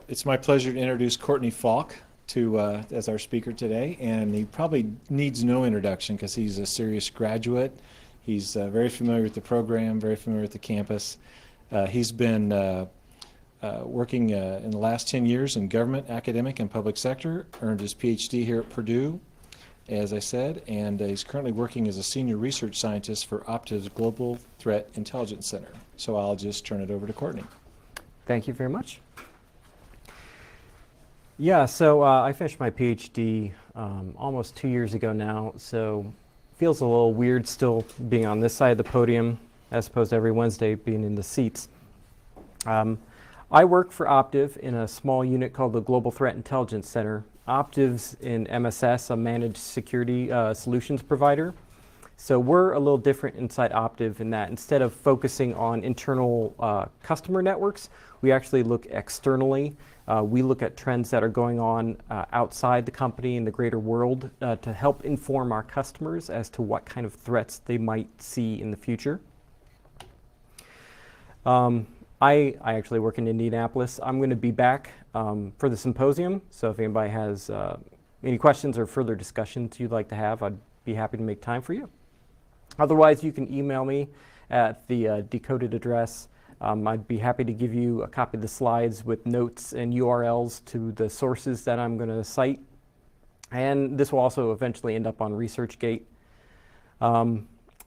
It's my pleasure to introduce Courtney Falk as our speaker today, and he probably needs no introduction because he's a CERIAS graduate. He's very familiar with the program, very familiar with the campus. He's been working in the last 10 years in government, academic, and public sector, earned his PhD here at Purdue, as I said, and he's currently working as a senior research scientist for Optiv's Global Threat Intelligence Center. So I'll just turn it over to Courtney. Thank you very much. Yeah, so I finished my PhD almost 2 years ago now, so feels a little weird still being on this side of the podium as opposed to every Wednesday being in the seats. I work for Optiv in a small unit called the Global Threat Intelligence Center. Optiv's in MSS, a managed security solutions provider. So we're a little different inside Optiv in that instead of focusing on internal customer networks, we actually look externally. We look at trends that are going on outside the company in the greater world to help inform our customers as to what kind of threats they might see in the future. I actually work in Indianapolis. I'm going to be back for the symposium, so if anybody has any questions or further discussions you'd like to have, I'd be happy to make time for you. Otherwise, you can email me at the decoded address. I'd be happy to give you a copy of the slides with notes and URLs to the sources that I'm going to cite. And this will also eventually end up on ResearchGate.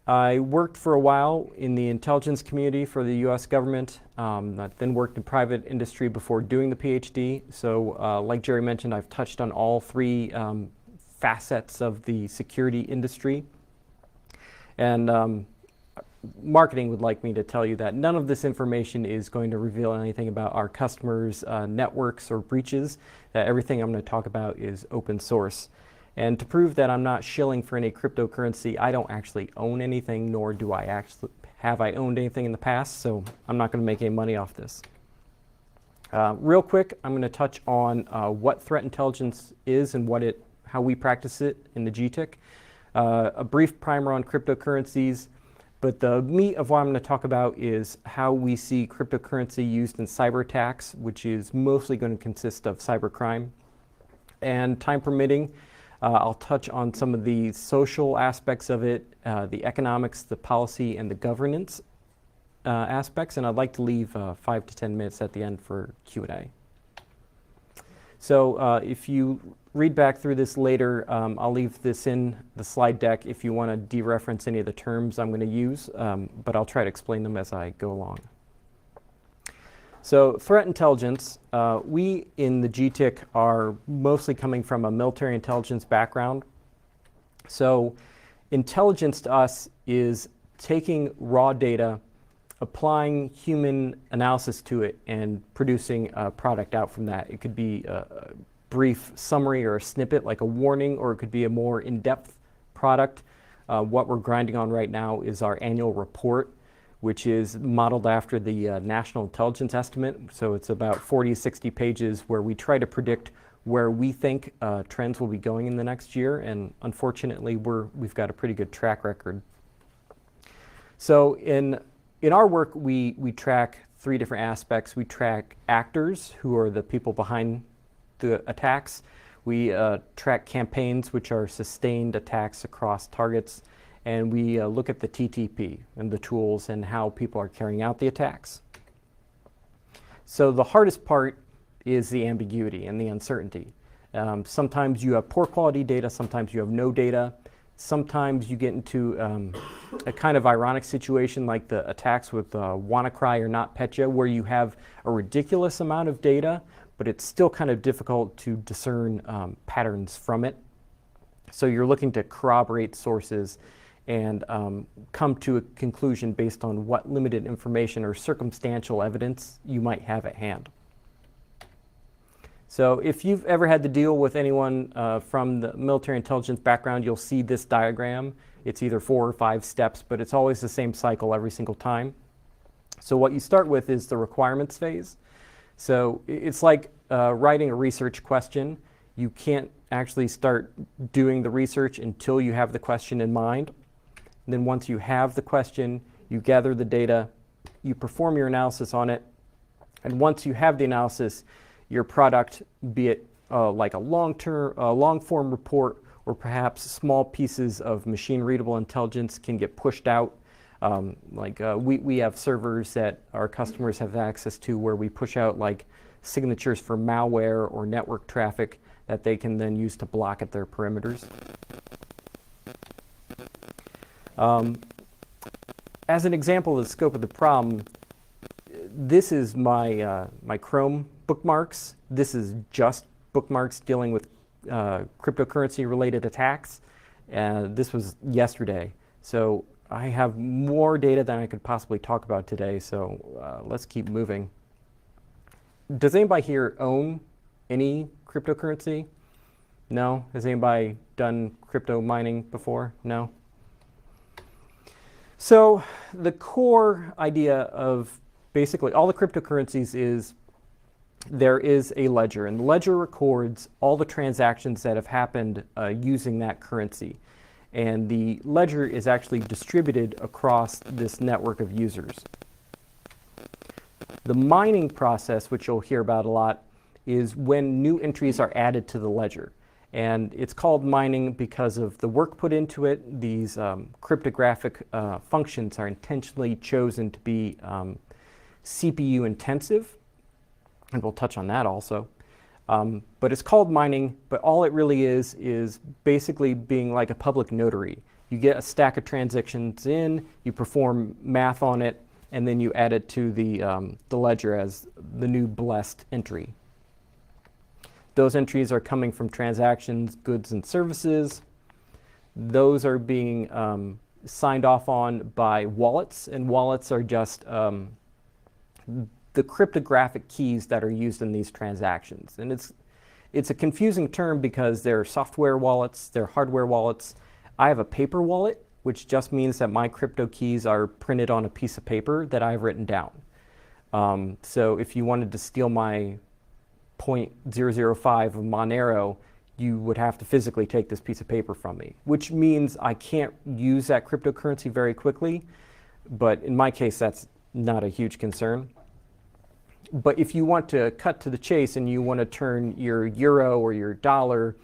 I worked for a while in the intelligence community for the US government. I then worked in private industry before doing the PhD. So like Jerry mentioned, I've touched on all three facets of the security industry. And marketing would like me to tell you that none of this information is going to reveal anything about our customers' networks or breaches, that everything I'm going to talk about is open source. And to prove that I'm not shilling for any cryptocurrency, I don't actually own anything, nor do I actually have I owned anything in the past, so I'm not going to make any money off this. Real quick, I'm going to touch on what threat intelligence is and how we practice it in the GTIC. A brief primer on cryptocurrencies, but the meat of what I'm going to talk about is how we see cryptocurrency used in cyber attacks, which is mostly going to consist of cybercrime. And time permitting, I'll touch on some of the social aspects of it, the economics, the policy, and the governance aspects, and I'd like to leave 5 to 10 minutes at the end for Q&A. So if you read back through this later, I'll leave this in the slide deck if you want to dereference any of the terms I'm going to use, but I'll try to explain them as I go along. So threat intelligence, we in the GTIC are mostly coming from a military intelligence background. So intelligence to us is taking raw data, applying human analysis to it, and producing a product out from that. It could be a brief summary or a snippet like a warning, or it could be a more in-depth product. What we're grinding on right now is our annual report, which is modeled after the National Intelligence Estimate. So it's about 40 to 60 pages where we try to predict where we think trends will be going in the next year. And unfortunately, we've got a pretty good track record. So in our work, we track three different aspects. We track actors, who are the people behind the attacks. We track campaigns, which are sustained attacks across targets. And we look at the TTP and the tools and how people are carrying out the attacks. So the hardest part is the ambiguity and the uncertainty. Sometimes you have poor quality data, sometimes you have no data. Sometimes you get into a kind of ironic situation like the attacks with WannaCry or NotPetya, where you have a ridiculous amount of data, but it's still kind of difficult to discern patterns from it. So you're looking to corroborate sources and come to a conclusion based on what limited information or circumstantial evidence you might have at hand. So if you've ever had to deal with anyone from the military intelligence background, you'll see this diagram. It's either 4 or 5 steps, but it's always the same cycle every single time. So what you start with is the requirements phase. So it's like writing a research question. You can't actually start doing the research until you have the question in mind. And then once you have the question, you gather the data, you perform your analysis on it, and once you have the analysis, your product, be it like a long-form report, or perhaps small pieces of machine-readable intelligence can get pushed out. We have servers that our customers have access to where we push out like signatures for malware or network traffic that they can then use to block at their perimeters. As an example of the scope of the problem, this is my Chrome bookmarks. This is just bookmarks dealing with cryptocurrency-related attacks. This was yesterday. So I have more data than I could possibly talk about today, so let's keep moving. Does anybody here own any cryptocurrency? No? Has anybody done crypto mining before? No? So the core idea of basically all the cryptocurrencies is there is a ledger, and the ledger records all the transactions that have happened using that currency. And the ledger is actually distributed across this network of users. The mining process, which you'll hear about a lot, is when new entries are added to the ledger. And it's called mining because of the work put into it. These cryptographic functions are intentionally chosen to be CPU intensive, and we'll touch on that also. But it's called mining, but all it really is basically being like a public notary. You get a stack of transactions in, you perform math on it, and then you add it to the ledger as the new blessed entry. Those entries are coming from transactions, goods, and services. Those are being signed off on by wallets, and wallets are just the cryptographic keys that are used in these transactions. And it's a confusing term because there are software wallets, there are hardware wallets. I have a paper wallet, which just means that my crypto keys are printed on a piece of paper that I've written down. So if you wanted to steal my 0.005 of Monero, you would have to physically take this piece of paper from me, which means I can't use that cryptocurrency very quickly. But in my case, that's not a huge concern. But if you want to cut to the chase and you want to turn your euro or your dollar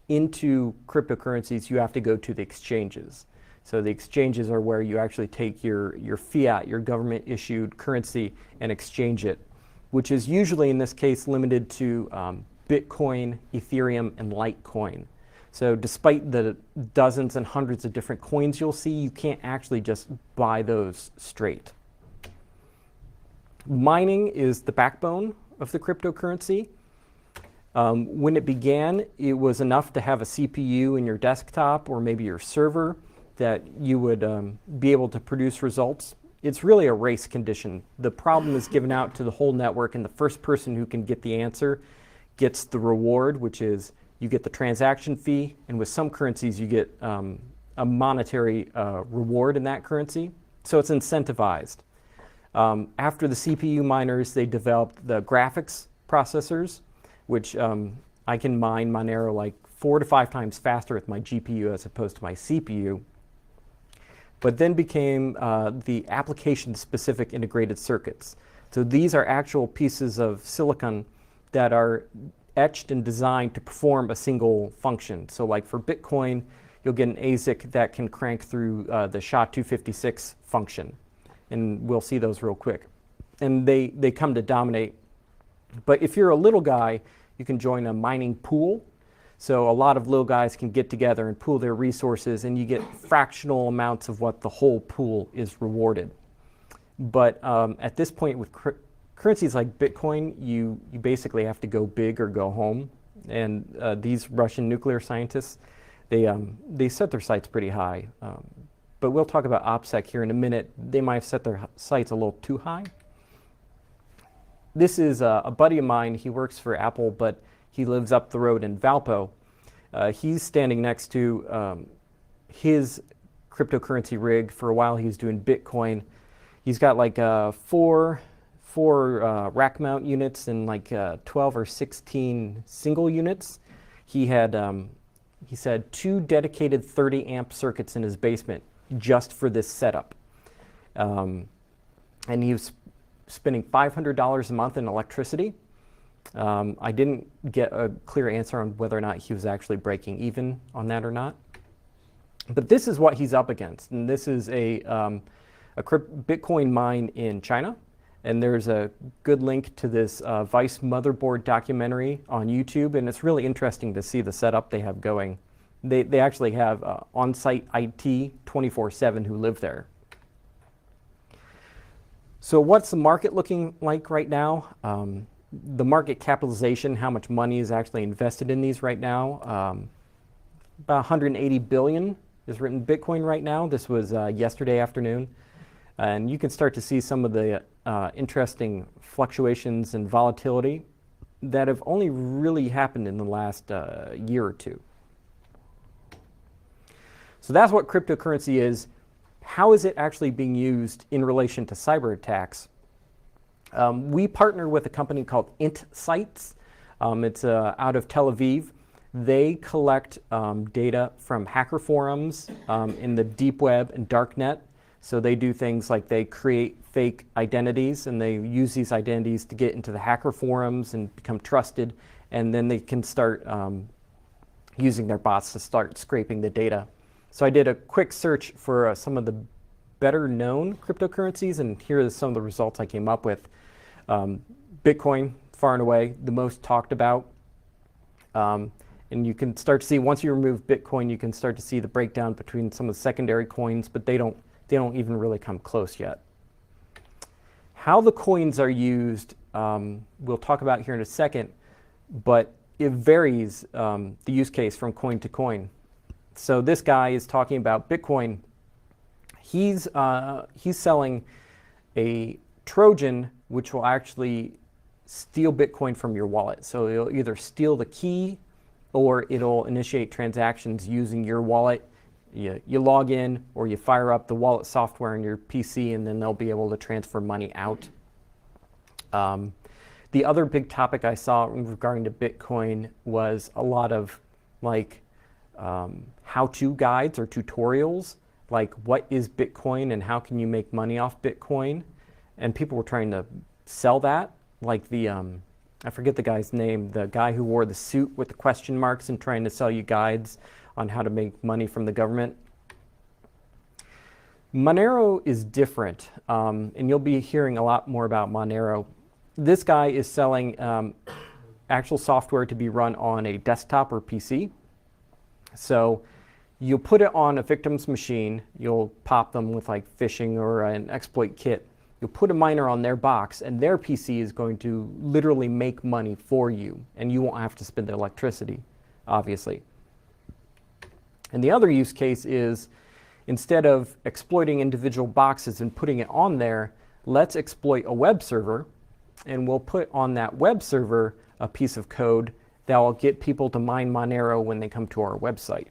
into cryptocurrencies, you have to go to the exchanges. So the exchanges are where you actually take your fiat, your government-issued currency, and exchange it, which is usually, in this case, limited to Bitcoin, Ethereum, and Litecoin. So despite the dozens and hundreds of different coins you'll see, you can't actually just buy those straight. Mining is the backbone of the cryptocurrency. When it began, it was enough to have a CPU in your desktop or maybe your server that you would be able to produce results. It's really a race condition. The problem is given out to the whole network, and the first person who can get the answer gets the reward, which is you get the transaction fee, and with some currencies you get a monetary reward in that currency. So it's incentivized. After the CPU miners, they developed the graphics processors, which I can mine Monero like 4 to 5 times faster with my GPU as opposed to my CPU. But then became the application-specific integrated circuits. So these are actual pieces of silicon that are etched and designed to perform a single function. So like for Bitcoin, you'll get an ASIC that can crank through the SHA-256 function. And we'll see those real quick. And they come to dominate. But if you're a little guy, you can join a mining pool. So a lot of little guys can get together and pool their resources, and you get fractional amounts of what the whole pool is rewarded. But at this point with currencies like Bitcoin, you basically have to go big or go home. And these Russian nuclear scientists, they set their sights pretty high. But we'll talk about OPSEC here in a minute. They might have set their sights a little too high. This is a buddy of mine. He works for Apple, but he lives up the road in Valpo. He's standing next to his cryptocurrency rig. For a while, he was doing Bitcoin. He's got like four rack mount units and like 12 or 16 single units. He said 2 dedicated 30 amp circuits in his basement just for this setup. And he was spending $500 a month in electricity. I didn't get a clear answer on whether or not he was actually breaking even on that or not. But this is what he's up against. And this is a Bitcoin mine in China. And there's a good link to this Vice Motherboard documentary on YouTube. And it's really interesting to see the setup they have going. They actually have on-site IT 24/7 who live there. So what's the market looking like right now? The market capitalization, how much money is actually invested in these right now? About 180 billion is written in Bitcoin right now. This was yesterday afternoon. And you can start to see some of the interesting fluctuations and volatility that have only really happened in the last year or two. So that's what cryptocurrency is. How is it actually being used in relation to cyber attacks? We partner with a company called Intsights. It's out of Tel Aviv. They collect data from hacker forums in the deep web and darknet. So they do things like they create fake identities, and they use these identities to get into the hacker forums and become trusted, and then they can start using their bots to start scraping the data. So I did a quick search for some of the better known cryptocurrencies, and here are some of the results I came up with. Bitcoin, far and away, the most talked about. And you can start to see, once you remove Bitcoin, you can start to see the breakdown between some of the secondary coins, but they don't even really come close yet. How the coins are used, we'll talk about here in a second, but it varies, the use case from coin to coin. So this guy is talking about Bitcoin. He's selling a Trojan, which will actually steal Bitcoin from your wallet. So it'll either steal the key or it'll initiate transactions using your wallet. You log in or you fire up the wallet software on your PC, and then they'll be able to transfer money out. The other big topic I saw regarding to Bitcoin was a lot of like how-to guides or tutorials, like what is Bitcoin and how can you make money off Bitcoin. And people were trying to sell that, like the, I forget the guy's name, the guy who wore the suit with the question marks and trying to sell you guides on how to make money from the government. Monero is different, and you'll be hearing a lot more about Monero. This guy is selling actual software to be run on a desktop or PC. So you'll put it on a victim's machine, you'll pop them with like phishing or an exploit kit. You'll put a miner on their box, and their PC is going to literally make money for you, and you won't have to spend the electricity, obviously. And the other use case is, instead of exploiting individual boxes and putting it on there, let's exploit a web server, and we'll put on that web server a piece of code that will get people to mine Monero when they come to our website.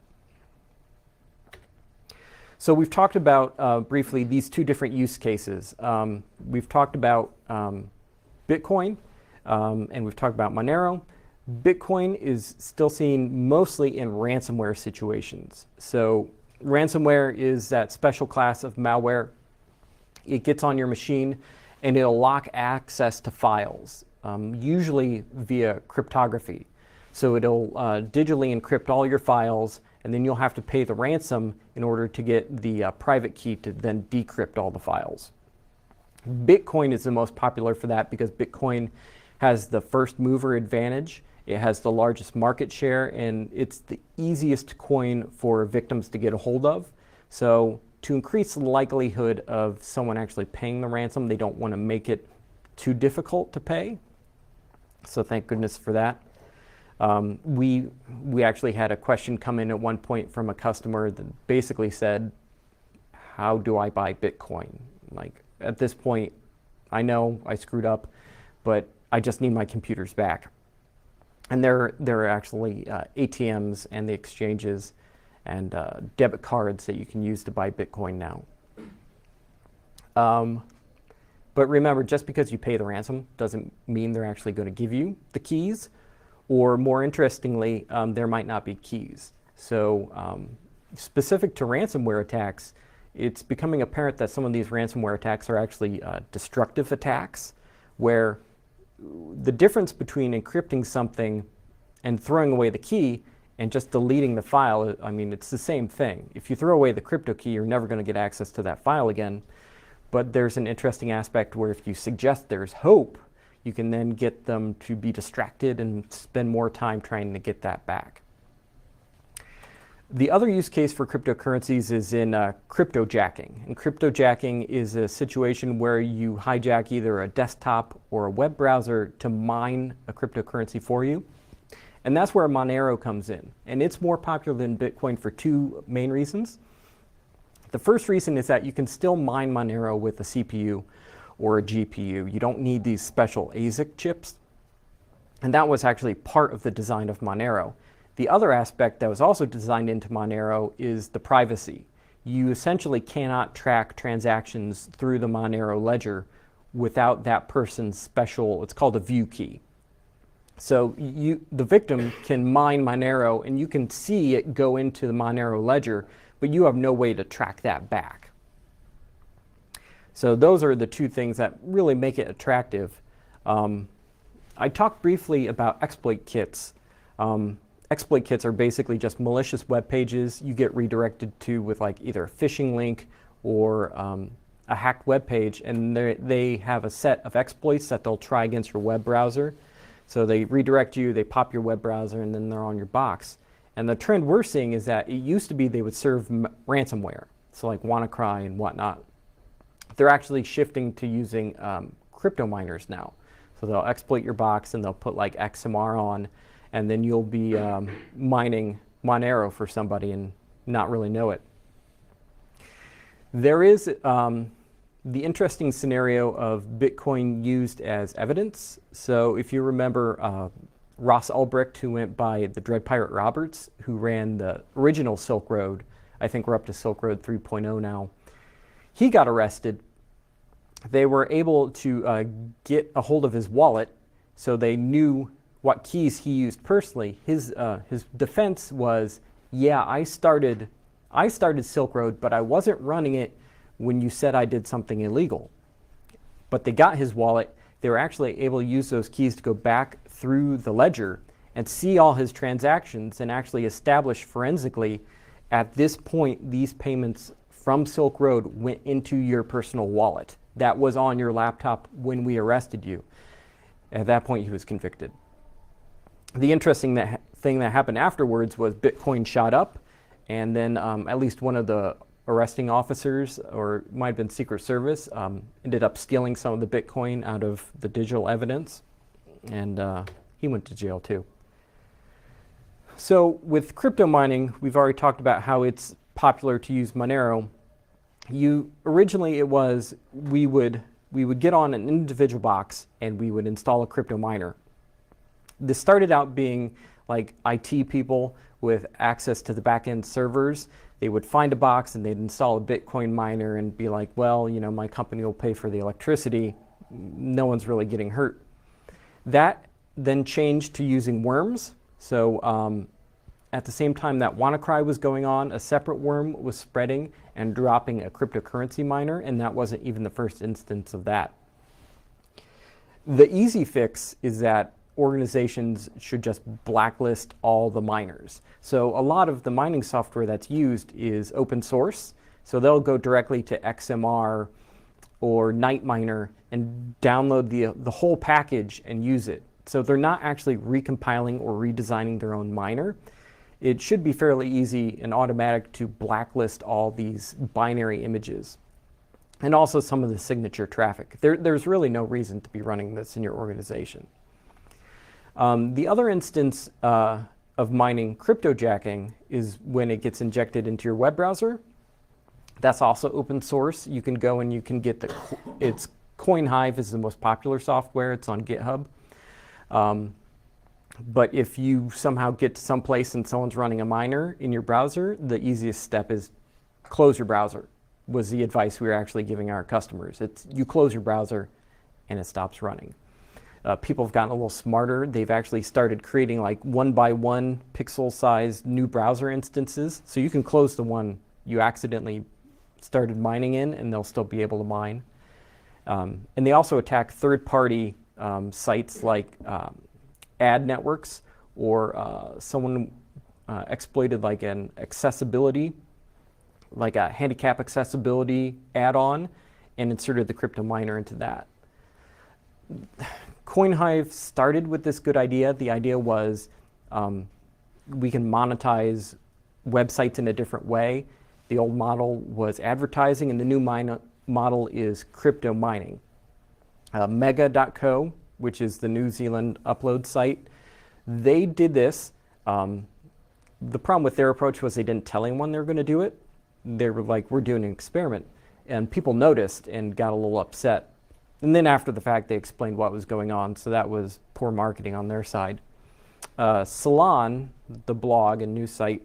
So we've talked about briefly these two different use cases. We've talked about Bitcoin, and we've talked about Monero. Bitcoin is still seen mostly in ransomware situations. So ransomware is that special class of malware. It gets on your machine and it'll lock access to files, usually via cryptography. So it'll digitally encrypt all your files, and then you'll have to pay the ransom in order to get the private key to then decrypt all the files. Bitcoin is the most popular for that because Bitcoin has the first mover advantage. It has the largest market share, and it's the easiest coin for victims to get a hold of. So to increase the likelihood of someone actually paying the ransom, they don't want to make it too difficult to pay. So thank goodness for that. We actually had a question come in at one point from a customer that basically said, how do I buy Bitcoin? Like, at this point, I know I screwed up, but I just need my computers back. And there are actually ATMs and the exchanges and debit cards that you can use to buy Bitcoin now. But remember, just because you pay the ransom doesn't mean they're actually going to give you the keys. Or more interestingly, there might not be keys. So specific to ransomware attacks, it's becoming apparent that some of these ransomware attacks are actually destructive attacks, where the difference between encrypting something and throwing away the key and just deleting the file, I mean, it's the same thing. If you throw away the crypto key, you're never going to get access to that file again. But there's an interesting aspect where if you suggest there's hope, you can then get them to be distracted and spend more time trying to get that back. The other use case for cryptocurrencies is in cryptojacking. And cryptojacking is a situation where you hijack either a desktop or a web browser to mine a cryptocurrency for you. And that's where Monero comes in. And it's more popular than Bitcoin for two main reasons. The first reason is that you can still mine Monero with a CPU or a GPU. You don't need these special ASIC chips. And that was actually part of the design of Monero. The other aspect that was also designed into Monero is the privacy. You essentially cannot track transactions through the Monero ledger without that person's special, it's called a view key. So the victim can mine Monero and you can see it go into the Monero ledger, but you have no way to track that back. So those are the two things that really make it attractive. I talked briefly about exploit kits. Exploit kits are basically just malicious web pages you get redirected to with like either a phishing link or a hacked web page, and they have a set of exploits that they'll try against your web browser. So they redirect you, they pop your web browser, and then they're on your box. And the trend we're seeing is that it used to be they would serve ransomware, so like WannaCry and whatnot. They're actually shifting to using crypto miners now. So they'll exploit your box and they'll put like XMR on, and then you'll be mining Monero for somebody and not really know it. There is the interesting scenario of Bitcoin used as evidence. So if you remember Ross Ulbricht, who went by the Dread Pirate Roberts, who ran the original Silk Road, I think we're up to Silk Road 3.0 now, he got arrested. They were able to get a hold of his wallet, so they knew what keys he used personally. His defense was, yeah, I started Silk Road, but I wasn't running it when you said I did something illegal. But they got his wallet. They were actually able to use those keys to go back through the ledger and see all his transactions and actually establish forensically, at this point, these payments from Silk Road went into your personal wallet that was on your laptop when we arrested you. At that point, he was convicted. The interesting thing that happened afterwards was Bitcoin shot up, and then at least one of the arresting officers, or it might have been Secret Service, ended up stealing some of the Bitcoin out of the digital evidence, and he went to jail too. So with crypto mining, we've already talked about how it's popular to use Monero. Originally it was, we would get on an individual box and we would install a crypto miner. This started out being like IT people with access to the back-end servers. They would find a box and they'd install a Bitcoin miner and be like, well, you know, my company will pay for the electricity. No one's really getting hurt. That then changed to using worms. So at the same time that WannaCry was going on, a separate worm was spreading and dropping a cryptocurrency miner, and that wasn't even the first instance of that. The easy fix is that organizations should just blacklist all the miners. So a lot of the mining software that's used is open source. So they'll go directly to XMR or Nightminer and download the whole package and use it. So they're not actually recompiling or redesigning their own miner. It should be fairly easy and automatic to blacklist all these binary images and also some of the signature traffic. There's really no reason to be running this in your organization. The other instance of mining cryptojacking is when it gets injected into your web browser. That's also open source. You can go and you can get it's CoinHive is the most popular software. It's on GitHub. But if you somehow get to some place and someone's running a miner in your browser, the easiest step is close your browser, was the advice we were actually giving our customers. It's you close your browser and it stops running. People have gotten a little smarter. They've actually started creating like 1x1 pixel sized new browser instances. So you can close the one you accidentally started mining in and they'll still be able to mine. And they also attack third-party sites like ad networks, or someone exploited like an accessibility, like a handicap accessibility add-on, and inserted the crypto miner into that. CoinHive started with this good idea. The idea was we can monetize websites in a different way. The old model was advertising, and the new model is crypto mining. Mega.co, which is the New Zealand upload site, they did this. The problem with their approach was they didn't tell anyone they were going to do it. They were like, we're doing an experiment. And people noticed and got a little upset. And then after the fact, they explained what was going on. So that was poor marketing on their side. Salon, the blog and news site,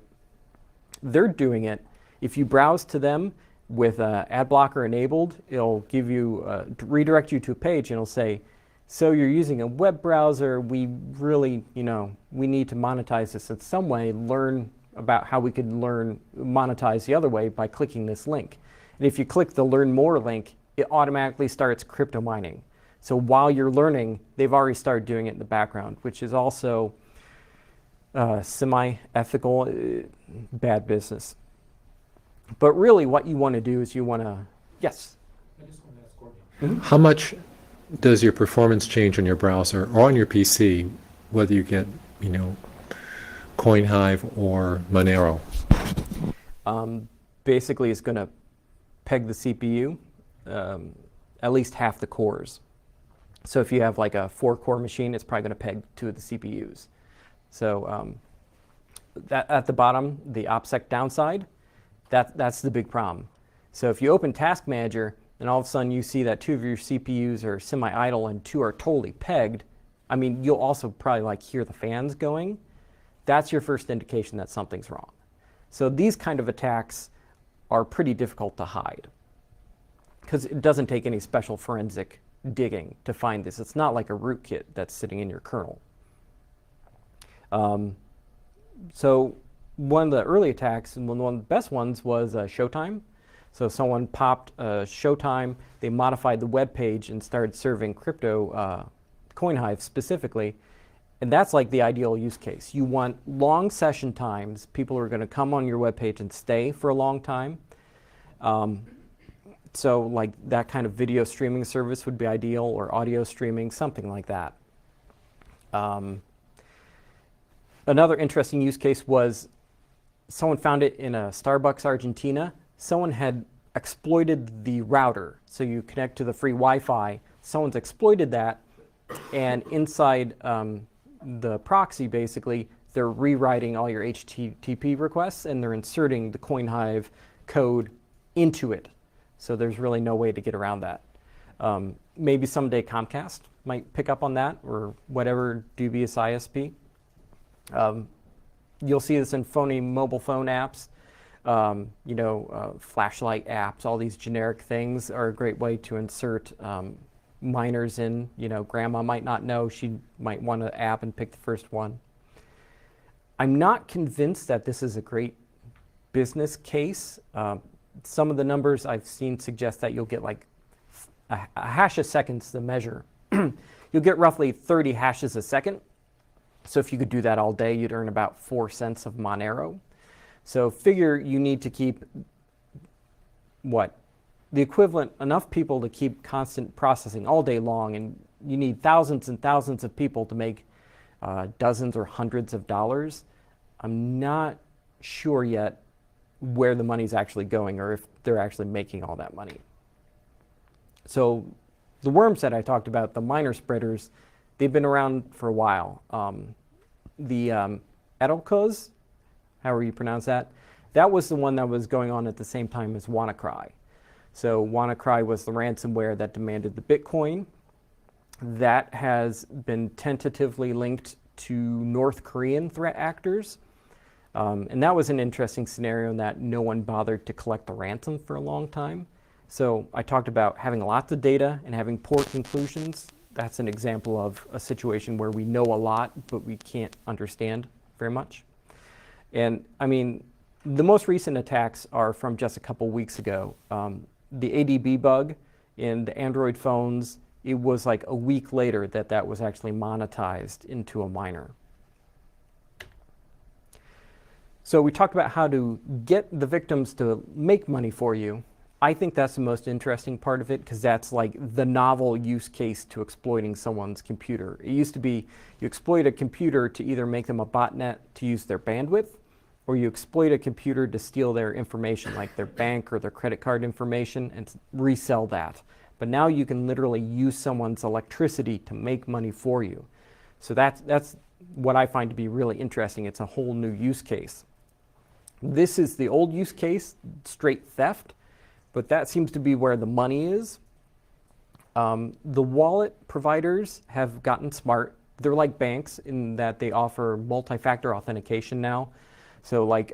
they're doing it. If you browse to them with ad blocker enabled, it'll give you, redirect you to a page, and it'll say, so you're using a web browser, we really, we need to monetize this in some way, learn about how we could monetize the other way by clicking this link. And if you click the learn more link, it automatically starts crypto mining. So while you're learning, they've already started doing it in the background, which is also semi-ethical, bad business. But really what you want to do is you want to, yes? I just want to ask Courtney. How much does your performance change on your browser or on your PC, whether you get, CoinHive or Monero? Basically, it's going to peg the CPU, at least half the cores. So if you have like a 4-core machine, it's probably going to peg 2 of the CPUs. So that at the bottom, the OPSEC downside, that's the big problem. So if you open Task Manager and all of a sudden you see that 2 of your CPUs are semi-idle and 2 are totally pegged, I mean, you'll also probably like hear the fans going. That's your first indication that something's wrong. So these kind of attacks are pretty difficult to hide because it doesn't take any special forensic digging to find this. It's not like a rootkit that's sitting in your kernel. So one of the early attacks, and one of the best ones, was Showtime. So someone popped Showtime, they modified the web page and started serving crypto, CoinHive specifically, and that's like the ideal use case. You want long session times. People are going to come on your web page and stay for a long time. So like that kind of video streaming service would be ideal, or audio streaming, something like that. Another interesting use case was someone found it in a Starbucks Argentina. Someone had exploited the router. So you connect to the free Wi-Fi. Someone's exploited that, and inside the proxy, basically, they're rewriting all your HTTP requests, and they're inserting the CoinHive code into it. So there's really no way to get around that. Maybe someday Comcast might pick up on that, or whatever dubious ISP. You'll see this in phony mobile phone apps. Flashlight apps, all these generic things are a great way to insert minors in. Grandma might not know, she might want an app and pick the first one. I'm not convinced that this is a great business case. Some of the numbers I've seen suggest that you'll get like a hash a second's the measure. You'll get roughly 30 hashes a second. So if you could do that all day, you'd earn about 4 cents of Monero. So figure you need to keep the equivalent, enough people to keep constant processing all day long, and you need thousands and thousands of people to make dozens or hundreds of dollars. I'm not sure yet where the money's actually going, or if they're actually making all that money. So the worms that I talked about, the miner spreaders, they've been around for a while. The Edelkoz, however you pronounce that, that was the one that was going on at the same time as WannaCry. So WannaCry was the ransomware that demanded the Bitcoin. That has been tentatively linked to North Korean threat actors. And that was an interesting scenario in that no one bothered to collect the ransom for a long time. So I talked about having lots of data and having poor conclusions. That's an example of a situation where we know a lot, but we can't understand very much. And I mean, the most recent attacks are from just a couple weeks ago. The ADB bug in the Android phones it was like a week later that that was actually monetized into a miner. So we talked about how to get the victims to make money for you. I think that's the most interesting part of it, because that's like the novel use case to exploiting someone's computer. It used to be you exploit a computer to either make them a botnet to use their bandwidth, or you exploit a computer to steal their information, like their bank or their credit card information, and resell that. But now you can literally use someone's electricity to make money for you. So that's what I find to be really interesting. It's a whole new use case. This is the old use case, straight theft, but that seems to be where the money is. The wallet providers have gotten smart. They're like banks in that they offer multi-factor authentication now. So like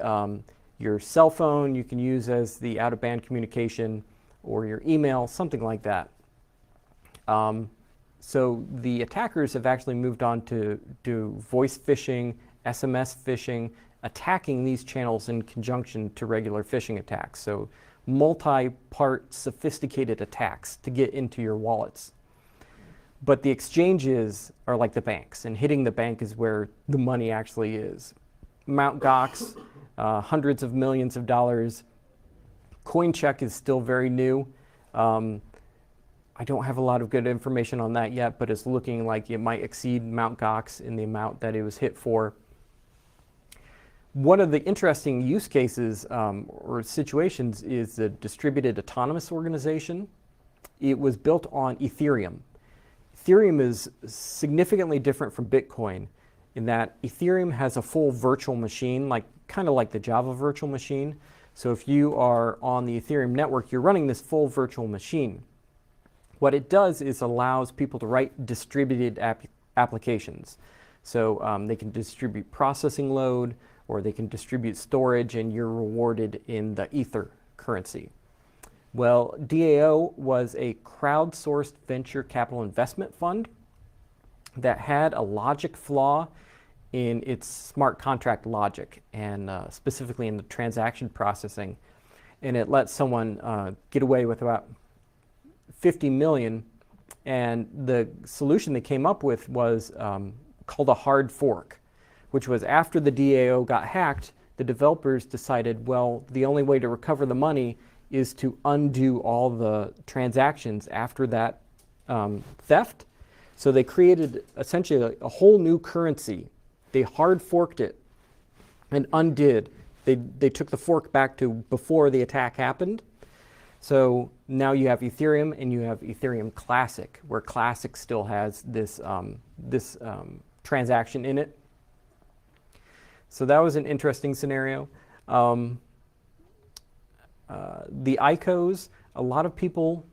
your cell phone you can use as the out-of-band communication, or your email, something like that. So the attackers have actually moved on to do voice phishing, SMS phishing, attacking these channels in conjunction to regular phishing attacks. So multi-part sophisticated attacks to get into your wallets. But the exchanges are like the banks, and hitting the bank is where the money actually is. Mt. Gox, hundreds of millions of dollars. Coincheck is still very new. I don't have a lot of good information on that yet, but it's looking like it might exceed Mt. Gox in the amount that it was hit for. One of the interesting use cases or situations is the distributed autonomous organization. It was built on Ethereum. Ethereum is significantly different from Bitcoin in that Ethereum has a full virtual machine, kind of like the Java virtual machine. So if you are on the Ethereum network, you're running this full virtual machine. What it does is allows people to write distributed applications. So they can distribute processing load, or they can distribute storage, and you're rewarded in the Ether currency. Well, DAO was a crowdsourced venture capital investment fund that had a logic flaw in its smart contract logic, and specifically in the transaction processing. And it let someone get away with about 50 million. And the solution they came up with was called a hard fork, which was after the DAO got hacked, the developers decided, well, the only way to recover the money is to undo all the transactions after that theft. So they created essentially a whole new currency. They hard forked it and undid. They took the fork back to before the attack happened. So now you have Ethereum, and you have Ethereum Classic, where Classic still has this transaction in it. So that was an interesting scenario. The ICOs, a lot of people,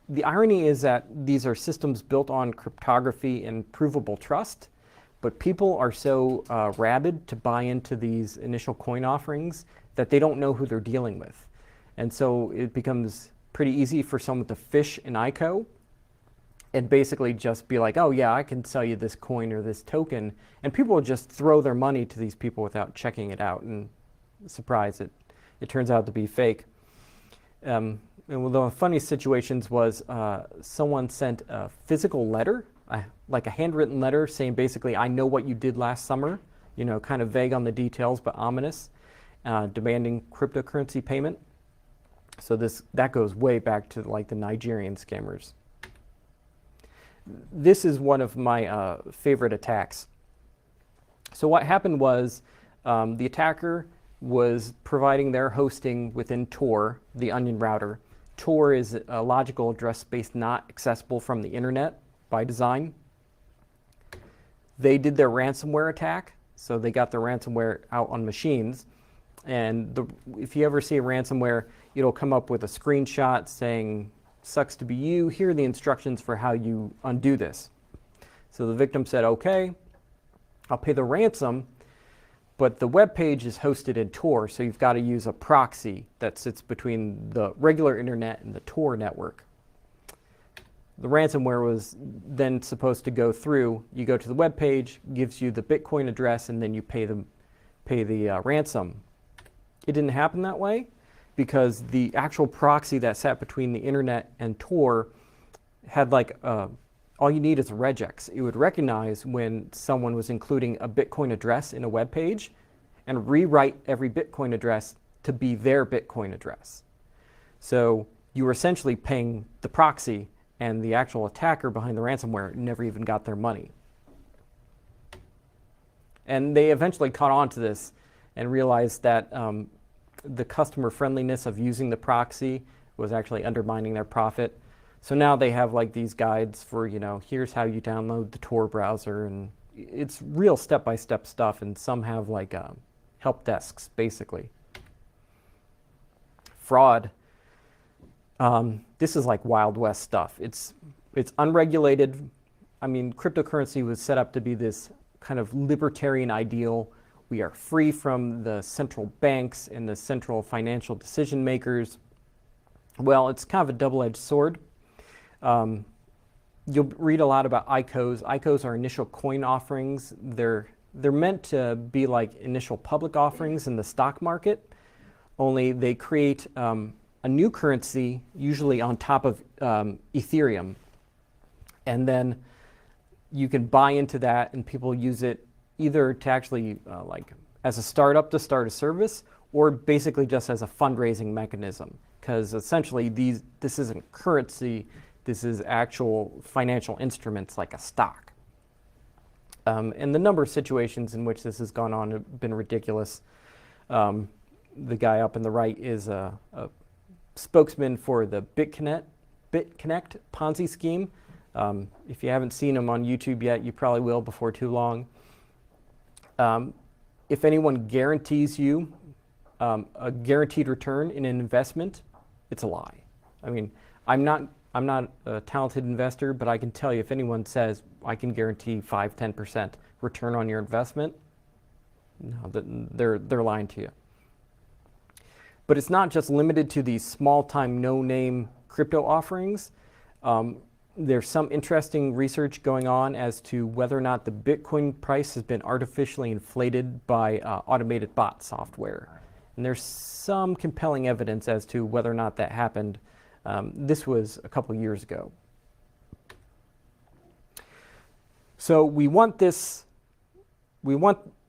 the irony is that these are systems built on cryptography and provable trust, but people are so rabid to buy into these initial coin offerings that they don't know who they're dealing with. And so it becomes pretty easy for someone to phish an ICO and basically just be like, oh yeah, I can sell you this coin or this token. And people will just throw their money to these people without checking it out. And surprise, it turns out to be fake. And one of the funny situations was someone sent a physical letter, like a handwritten letter saying basically, I know what you did last summer, kind of vague on the details, but ominous, demanding cryptocurrency payment. So that goes way back to like the Nigerian scammers. This is one of my favorite attacks. So what happened was the attacker was providing their hosting within Tor, the onion router. Tor is a logical address space not accessible from the internet by design. They did their ransomware attack, so they got the ransomware out on machines. And if you ever see a ransomware, it'll come up with a screenshot saying, sucks to be you, here are the instructions for how you undo this. So the victim said, okay, I'll pay the ransom, but the web page is hosted in Tor, so you've got to use a proxy that sits between the regular internet and the Tor network. The ransomware was then supposed to go through, you go to the web page, gives you the Bitcoin address, and then you pay the ransom. It didn't happen that way because the actual proxy that sat between the internet and Tor had like a all you need is a regex. It would recognize when someone was including a Bitcoin address in a web page and rewrite every Bitcoin address to be their Bitcoin address. So you were essentially paying the proxy, and the actual attacker behind the ransomware never even got their money. And they eventually caught on to this and realized that the customer friendliness of using the proxy was actually undermining their profit. So now they have like these guides for, here's how you download the Tor browser, and it's real step-by-step stuff, and some have like help desks, basically. Fraud. This is like Wild West stuff. It's unregulated. I mean, cryptocurrency was set up to be this kind of libertarian ideal. We are free from the central banks and the central financial decision makers. Well, it's kind of a double-edged sword. You'll read a lot about ICOs. ICOs are initial coin offerings. They're meant to be like initial public offerings in the stock market, only they create a new currency, usually on top of Ethereum. And then you can buy into that, and people use it either to actually like as a startup to start a service, or basically just as a fundraising mechanism. Because essentially this isn't currency, this is actual financial instruments like a stock. And the number of situations in which this has gone on have been ridiculous. The guy up in the right is a spokesman for the BitConnect Ponzi scheme. If you haven't seen him on YouTube yet, you probably will before too long. If anyone guarantees you a guaranteed return in an investment, it's a lie. I mean, I'm not a talented investor, but I can tell you if anyone says I can guarantee 5-10% return on your investment, no, they're lying to you. But it's not just limited to these small-time, no-name crypto offerings. There's some interesting research going on as to whether or not the Bitcoin price has been artificially inflated by automated bot software. And there's some compelling evidence as to whether or not that happened. This was a couple years ago. So we want this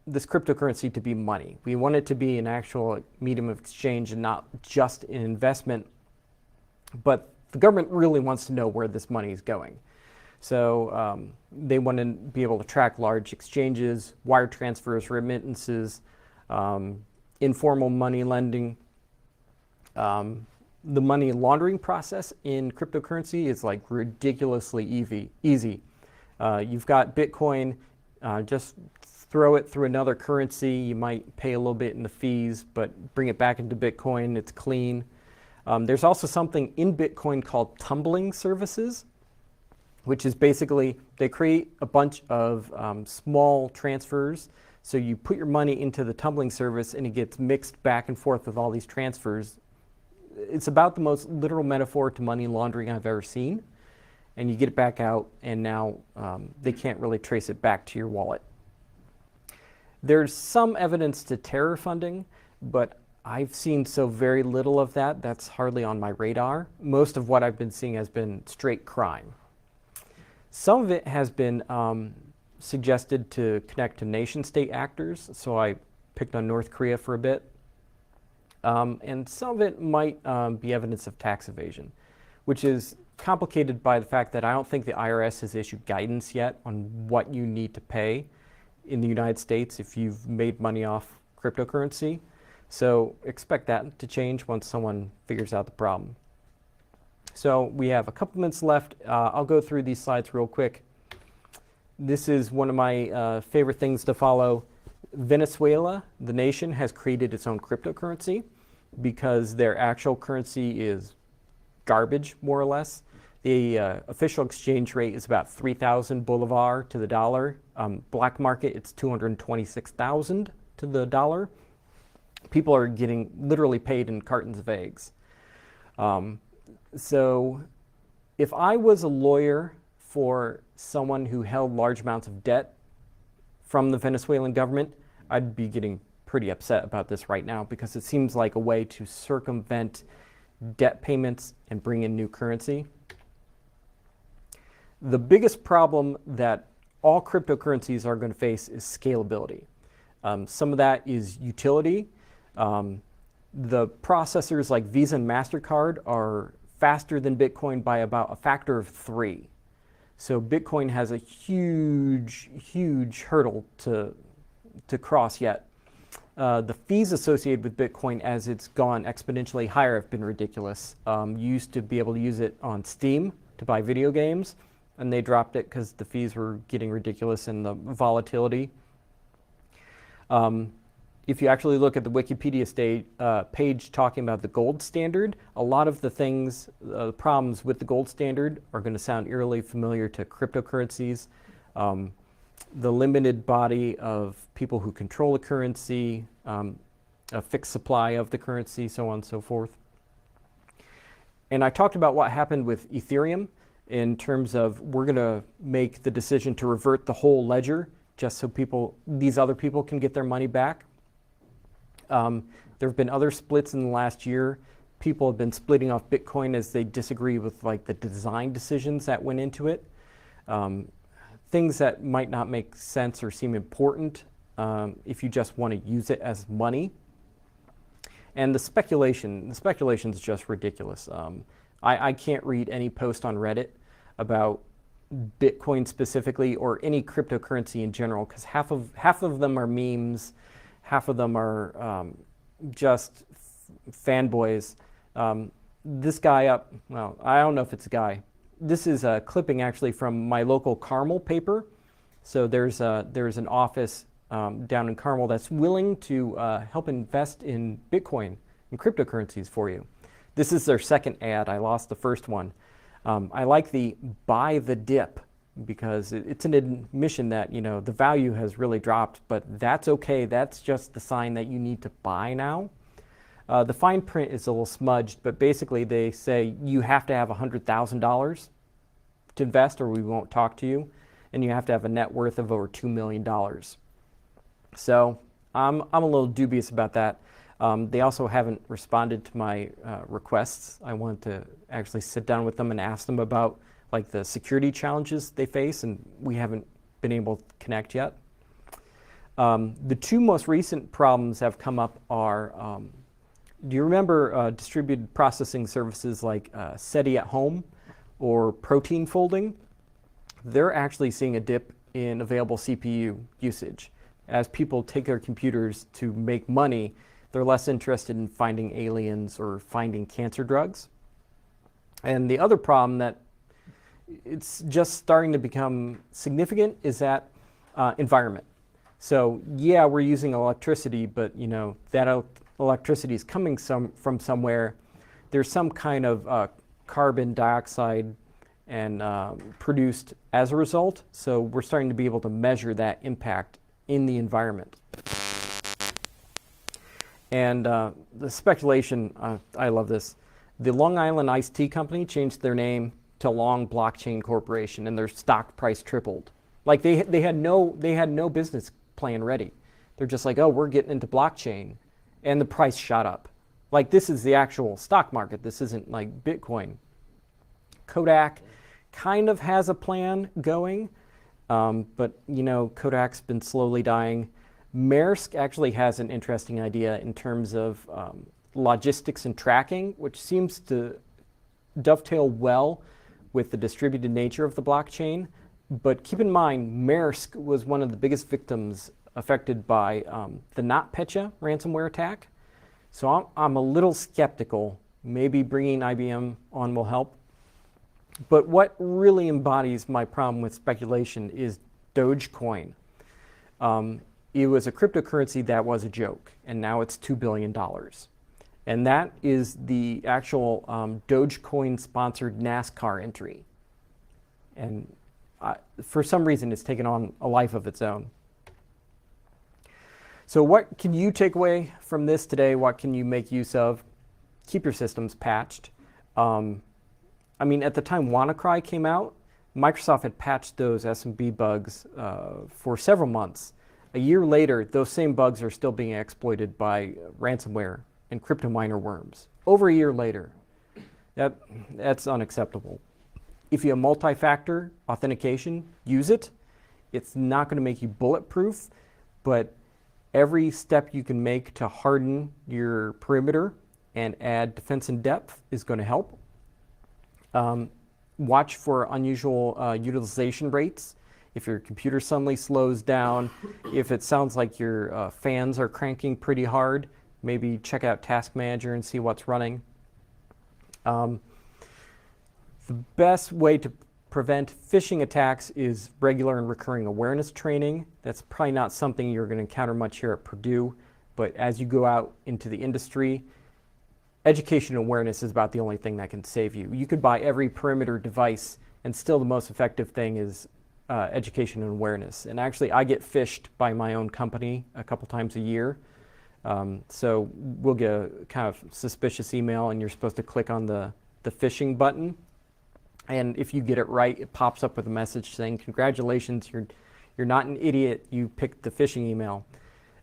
cryptocurrency to be money. We want it to be an actual medium of exchange and not just an investment. But the government really wants to know where this money is going. So they want to be able to track large exchanges, wire transfers, remittances, informal money lending. The money laundering process in cryptocurrency is like ridiculously easy. You've got Bitcoin, just throw it through another currency. You might pay a little bit in the fees, but bring it back into Bitcoin, it's clean. There's also something in Bitcoin called tumbling services, which is basically they create a bunch of small transfers. So you put your money into the tumbling service and it gets mixed back and forth with all these transfers. It's about the most literal metaphor to money laundering I've ever seen. And you get it back out, and now they can't really trace it back to your wallet. There's some evidence to terror funding, but I've seen so very little of that, that's hardly on my radar. Most of what I've been seeing has been straight crime. Some of it has been suggested to connect to nation-state actors, so I picked on North Korea for a bit. And some of it might be evidence of tax evasion, which is complicated by the fact that I don't think the IRS has issued guidance yet on what you need to pay in the United States if you've made money off cryptocurrency. So expect that to change once someone figures out the problem. So we have a couple minutes left. I'll go through these slides real quick. This is one of my favorite things to follow. Venezuela, the nation, has created its own cryptocurrency because their actual currency is garbage, more or less. The official exchange rate is about 3,000 bolivar to the dollar. Black market, it's 226,000 to the dollar. People are getting literally paid in cartons of eggs. So if I was a lawyer for someone who held large amounts of debt from the Venezuelan government, I'd be getting pretty upset about this right now because it seems like a way to circumvent debt payments and bring in new currency. The biggest problem that all cryptocurrencies are going to face is scalability. Some of that is utility. The processors like Visa and MasterCard are faster than Bitcoin by about a factor of 3. So Bitcoin has a huge, huge hurdle to cross yet. The fees associated with Bitcoin as it's gone exponentially higher have been ridiculous. You used to be able to use it on Steam to buy video games, and they dropped it because the fees were getting ridiculous and the volatility. If you actually look at the Wikipedia page talking about the gold standard, a lot of the things, the problems with the gold standard are going to sound eerily familiar to cryptocurrencies. The limited body of people who control the currency, a fixed supply of the currency, so on and so forth. And I talked about what happened with Ethereum in terms of we're going to make the decision to revert the whole ledger just so these other people can get their money back. There have been other splits in the last year. People have been splitting off Bitcoin as they disagree with like the design decisions that went into it. Things that might not make sense or seem important if you just want to use it as money. And the speculation is just ridiculous. I can't read any post on Reddit about Bitcoin specifically or any cryptocurrency in general because half of them are memes, half of them are just fanboys. This guy up, well, I don't know if it's a guy. This is a clipping actually from my local Carmel paper. So there's an office down in Carmel that's willing to help invest in Bitcoin and cryptocurrencies for you. This is their second ad. I lost the first one. I like the buy the dip because it's an admission that the value has really dropped, but that's okay. That's just the sign that you need to buy now. The fine print is a little smudged, but basically they say you have to have $100,000 to invest or we won't talk to you, and you have to have a net worth of over $2 million. So I'm a little dubious about that. They also haven't responded to my requests. I wanted to actually sit down with them and ask them about like the security challenges they face, and we haven't been able to connect yet. The two most recent problems have come up are, do you remember distributed processing services like SETI at home or protein folding? They're actually seeing a dip in available CPU usage. As people take their computers to make money, they're less interested in finding aliens or finding cancer drugs. And the other problem that it's just starting to become significant is that environment. So yeah, we're using electricity, but that electricity is coming from somewhere. There's some kind of carbon dioxide and produced as a result. So we're starting to be able to measure that impact in the environment. And the speculation, I love this. The Long Island Iced Tea Company changed their name to Long Blockchain Corporation, and their stock price tripled. Like they had no business plan ready. They're just like, oh, we're getting into blockchain, and the price shot up. Like this is the actual stock market. This isn't like Bitcoin. Kodak kind of has a plan going, but Kodak's been slowly dying. Maersk actually has an interesting idea in terms of logistics and tracking, which seems to dovetail well with the distributed nature of the blockchain. But keep in mind, Maersk was one of the biggest victims affected by the NotPetya ransomware attack. So I'm a little skeptical. Maybe bringing IBM on will help. But what really embodies my problem with speculation is Dogecoin. It was a cryptocurrency that was a joke, and now it's $2 billion. And that is the actual Dogecoin-sponsored NASCAR entry. And for some reason, it's taken on a life of its own. So what can you take away from this today? What can you make use of? Keep your systems patched. At the time WannaCry came out, Microsoft had patched those SMB bugs for several months. A year later, those same bugs are still being exploited by ransomware and crypto miner worms. Over a year later. That's unacceptable. If you have multi-factor authentication, use it. It's not going to make you bulletproof, but every step you can make to harden your perimeter and add defense in depth is going to help. Watch for unusual utilization rates. If your computer suddenly slows down, if it sounds like your fans are cranking pretty hard, maybe check out Task Manager and see what's running. The best way to prevent phishing attacks is regular and recurring awareness training. That's probably not something you're going to encounter much here at Purdue, but as you go out into the industry, education and awareness is about the only thing that can save you. You could buy every perimeter device, and still the most effective thing is education and awareness. And actually, I get phished by my own company a couple times a year. So we'll get a kind of suspicious email, and you're supposed to click on the phishing button. And if you get it right, it pops up with a message saying, "Congratulations, you're not an idiot. You picked the phishing email."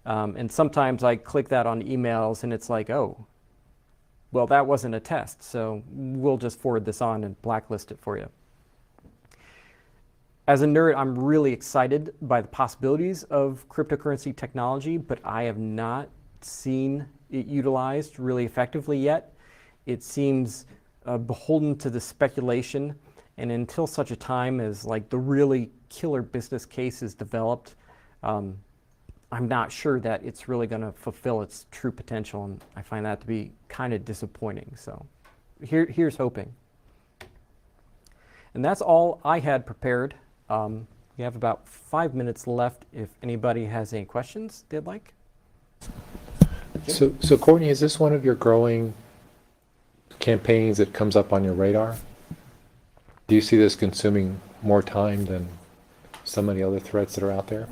And sometimes I click that on emails, and it's like, "Oh, well, that wasn't a test, so we'll just forward this on and blacklist it for you." As a nerd, I'm really excited by the possibilities of cryptocurrency technology, but I have not seen it utilized really effectively yet. It seems beholden to the speculation, and until such a time as like the really killer business case is developed, I'm not sure that it's really going to fulfill its true potential, and I find that to be kind of disappointing. So here's hoping. And that's all I had prepared. We have about 5 minutes left if anybody has any questions they'd like. So Courtney, is this one of your growing campaigns that comes up on your radar? Do you see this consuming more time than some of the other threats that are out there?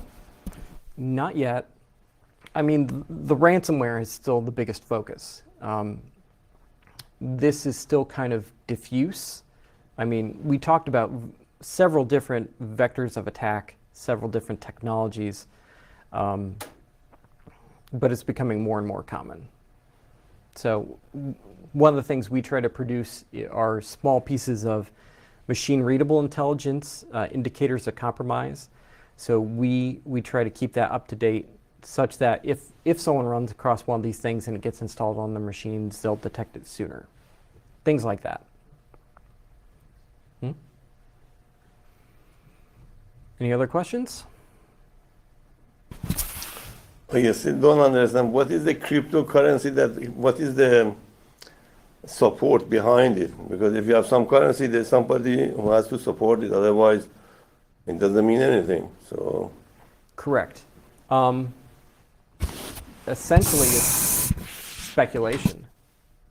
Not yet. I mean, the ransomware is still the biggest focus. This is still kind of diffuse. I mean, we talked about several different vectors of attack, several different technologies, but it's becoming more and more common. So one of the things we try to produce are small pieces of machine-readable intelligence, indicators of compromise. So we try to keep that up to date such that if someone runs across one of these things and it gets installed on their machines, they'll detect it sooner. Things like that. Any other questions? I still don't understand. What is the cryptocurrency what is the support behind it? Because if you have some currency, there's somebody who has to support it. Otherwise, it doesn't mean anything. So, correct. Essentially, it's speculation.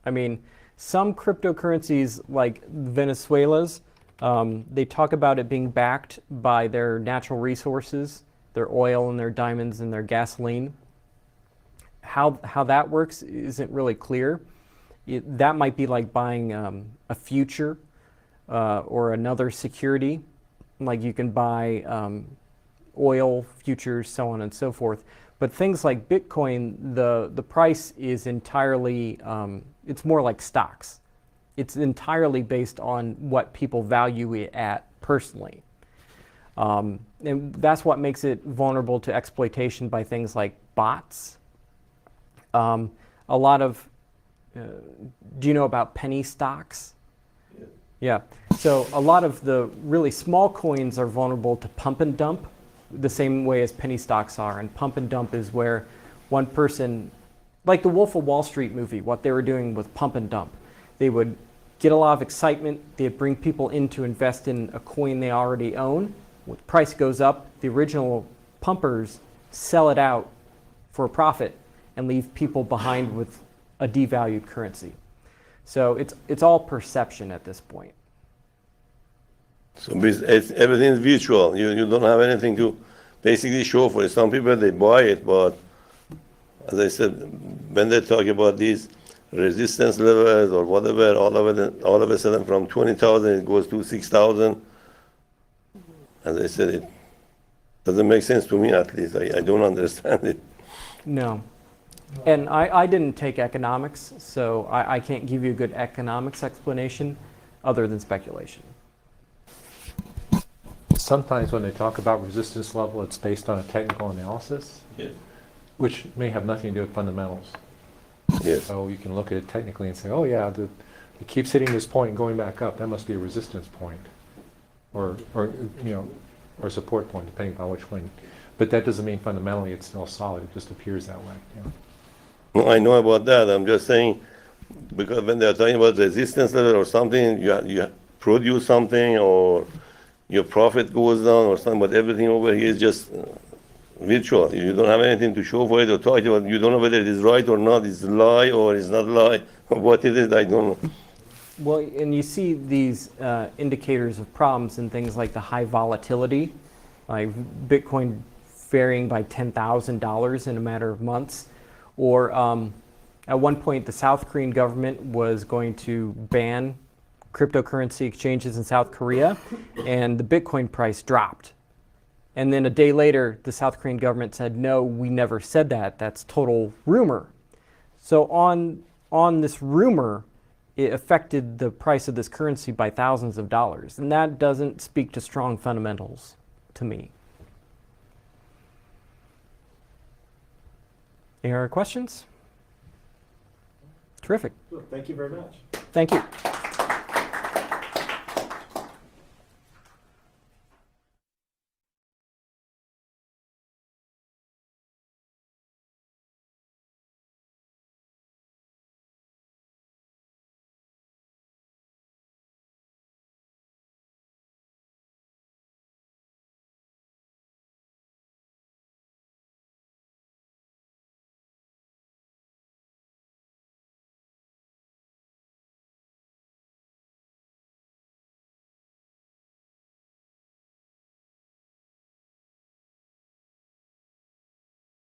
I mean, some cryptocurrencies like Venezuela's, they talk about it being backed by their natural resources, their oil and their diamonds and their gasoline. How that works isn't really clear. That might be like buying a future or another security. Like you can buy oil futures, so on and so forth. But things like Bitcoin, the price is entirely, it's more like stocks. It's entirely based on what people value it at personally. And that's what makes it vulnerable to exploitation by things like bots. A lot of, do you know about penny stocks? Yeah. So a lot of the really small coins are vulnerable to pump and dump the same way as penny stocks are. And pump and dump is where one person, like the Wolf of Wall Street movie, what they were doing with pump and dump. They would get a lot of excitement. They'd bring people in to invest in a coin they already own. When the price goes up, the original pumpers sell it out for a profit and leave people behind with a devalued currency. So it's all perception at this point. so everything is virtual. You don't have anything to basically show for it. Some people, they buy it, but as I said, when they talk about these resistance levels or whatever, all of a sudden from 20,000 it goes to 6,000. As I said, it doesn't make sense to me, at least. I don't understand it. No. And I didn't take economics, so I can't give you a good economics explanation other than speculation. sometimes when they talk about resistance level, it's based on a technical analysis, Yes. which may have nothing to do with fundamentals. Yes. So you can look at it technically and say, oh yeah, it keeps hitting this point and going back up. That must be a resistance point, or or support point, depending upon which one. But that doesn't mean fundamentally it's still solid. It just appears that way. Yeah. No, I know about that. I'm just saying, because when they're talking about resistance level or something, you produce something or your profit goes down or something, but everything over here is just virtual. You don't have anything to show for it or talk about. You don't know whether it is right or not. It's a lie or it's not a lie. What it is, I don't know. Well, and you see these indicators of problems in things like the high volatility, like Bitcoin varying by $10,000 in a matter of months. Or at one point, the South Korean government was going to ban cryptocurrency exchanges in South Korea, and the Bitcoin price dropped. And then a day later, the South Korean government said, no, we never said that. That's total rumor. So on this rumor, it affected the price of this currency by thousands of dollars. And that doesn't speak to strong fundamentals to me. Any other questions? Terrific. Thank you very much. Thank you.